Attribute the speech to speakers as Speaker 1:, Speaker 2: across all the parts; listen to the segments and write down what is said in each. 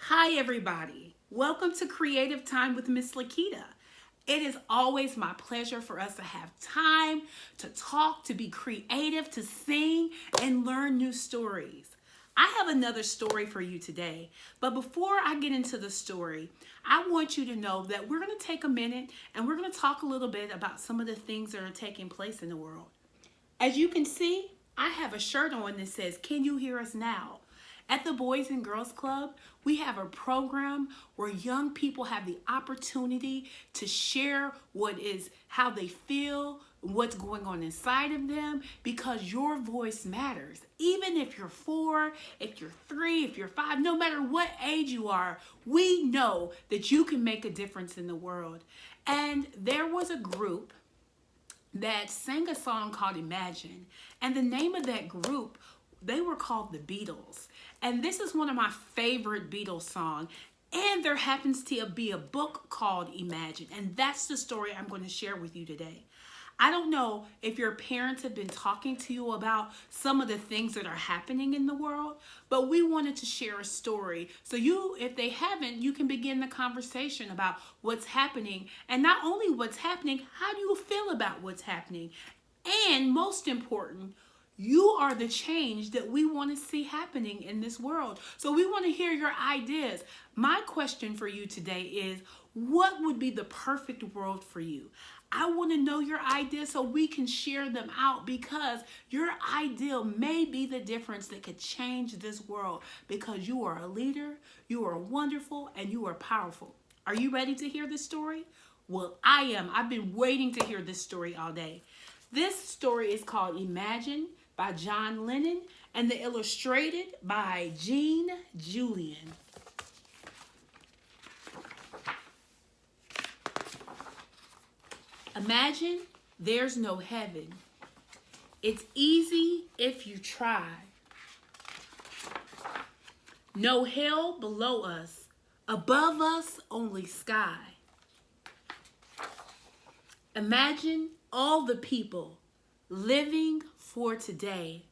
Speaker 1: Hi, everybody. Welcome to Creative Time with Miss Lakita. It is always my pleasure for us to have time to talk, to be creative, to sing, and learn new stories. I have another story for you today, but before I get into the story, I want you to know that we're going to take a minute and we're going to talk a little bit about some of the things that are taking place in the world. As you can see, I have a shirt on that says, "Can you hear us now?" At the Boys and Girls Club, we have a program where young people have the opportunity to share how they feel, what's going on inside of them, because your voice matters. Even if you're 4, if you're 3, if you're 5, no matter what age you are, we know that you can make a difference in the world. And there was a group that sang a song called Imagine. And the name of that group, they were called the Beatles. And this is one of my favorite Beatles songs. And there happens to be a book called Imagine. And that's the story I'm going to share with you today. I don't know if your parents have been talking to you about some of the things that are happening in the world, but we wanted to share a story. So if they haven't, you can begin the conversation about what's happening. And not only what's happening, how do you feel about what's happening? And most important, you are the change that we want to see happening in this world. So we want to hear your ideas. My question for you today is, what would be the perfect world for you? I want to know your ideas so we can share them out, because your ideal may be the difference that could change this world, because you are a leader, you are wonderful, and you are powerful. Are you ready to hear this story? Well, I am. I've been waiting to hear this story all day. This story is called Imagine by John Lennon, and the illustrated by Jean Julian. Imagine there's no heaven. It's easy if you try. No hell below us. Above us, only sky. Imagine all the people living for today.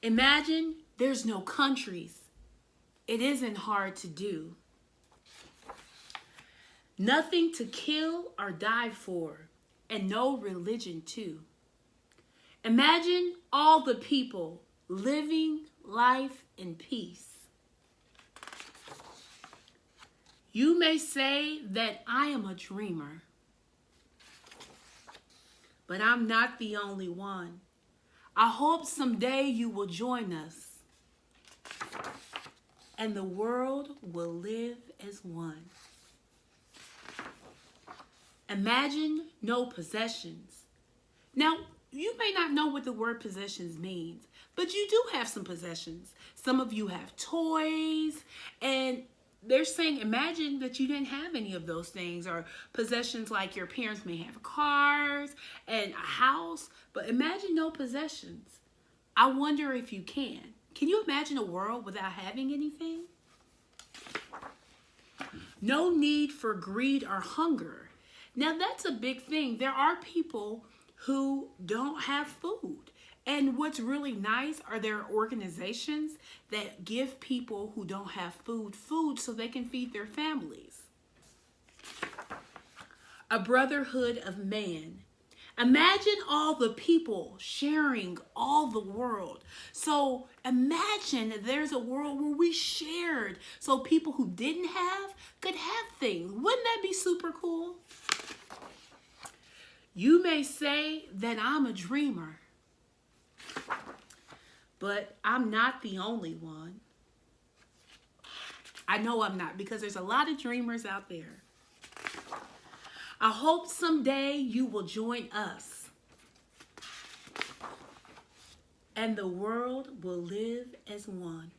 Speaker 1: Imagine there's no countries. It isn't hard to do. Nothing to kill or die for, and no religion too. Imagine all the people living life in peace. You may say that I am a dreamer, but I'm not the only one. I hope someday you will join us, and the world will live as one. Imagine no possessions. Now, you may not know what the word possessions means, but you do have some possessions. Some of you have toys, and they're saying imagine that you didn't have any of those things, or possessions like your parents may have cars and a house, but imagine no possessions. I wonder if you can. Can you imagine a world without having anything? No need for greed or hunger. Now that's a big thing. There are people who don't have food. And what's really nice are there organizations that give people who don't have food so they can feed their families. A brotherhood of man. Imagine all the people sharing all the world. So imagine there's a world where we shared, so people who didn't have could have things. Wouldn't that be super cool? You may say that I'm a dreamer, but I'm not the only one. I know I'm not, because there's a lot of dreamers out there. I hope someday you will join us, and the world will live as one.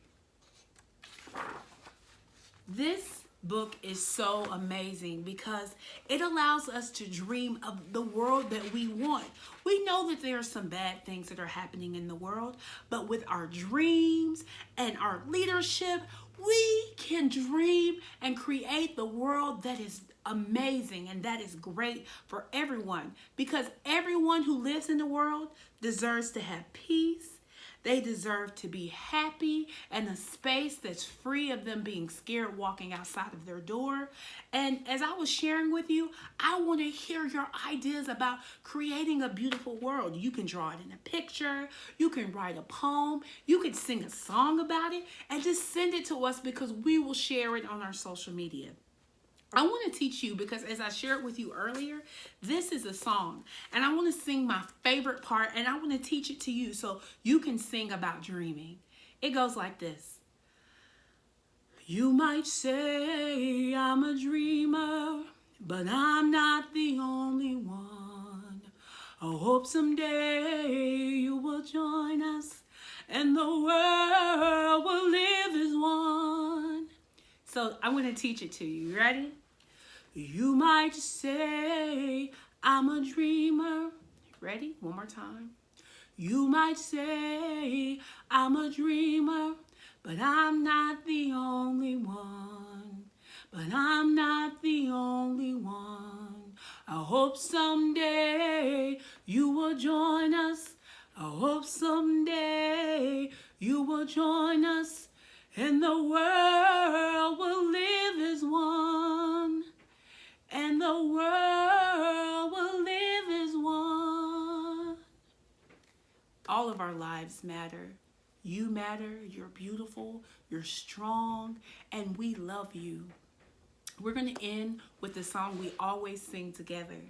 Speaker 1: This book is so amazing because it allows us to dream of the world that we want. We know that there are some bad things that are happening in the world, but with our dreams and our leadership, we can dream and create the world that is amazing and that is great for everyone, because everyone who lives in the world deserves to have peace. They deserve to be happy and a space that's free of them being scared walking outside of their door. And as I was sharing with you, I want to hear your ideas about creating a beautiful world. You can draw it in a picture, you can write a poem, you can sing a song about it, and just send it to us because we will share it on our social media. I want to teach you because as I shared with you earlier, this is a song and I want to sing my favorite part and I want to teach it to you so you can sing about dreaming. It goes like this. You might say I'm a dreamer, but I'm not the only one. I hope someday you will join us and the world will live as one. So I'm going to teach it to you. You ready? You might say I'm a dreamer. Ready? One more time. You might say I'm a dreamer, but I'm not the only one. But I'm not the only one. I hope someday you will join us. I hope someday you will join us and the world will live as one. And the world will live as one. All of our lives matter. You matter, you're beautiful, you're strong, and we love you. We're going to end with the song we always sing together.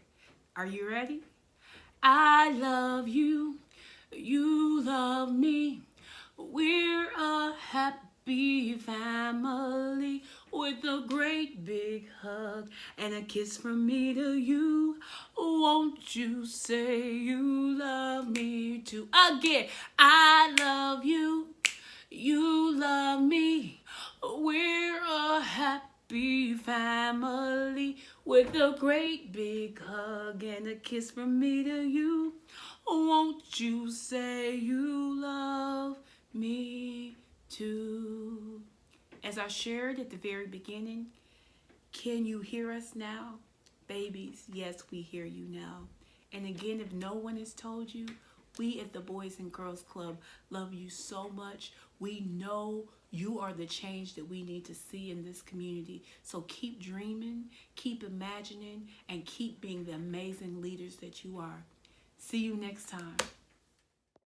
Speaker 1: Are you ready? I love you, you love me. We're a happy family with a great big hug and a kiss from me to you. Won't you say you love me too? Again, I love you, you love me. We're a happy family with a great big hug and a kiss from me to you. Won't you say you love me too? As I shared at the very beginning, can you hear us now? Babies, yes, we hear you now. And again, if no one has told you, we at the Boys and Girls Club love you so much. We know you are the change that we need to see in this community. So keep dreaming, keep imagining, and keep being the amazing leaders that you are. See you next time.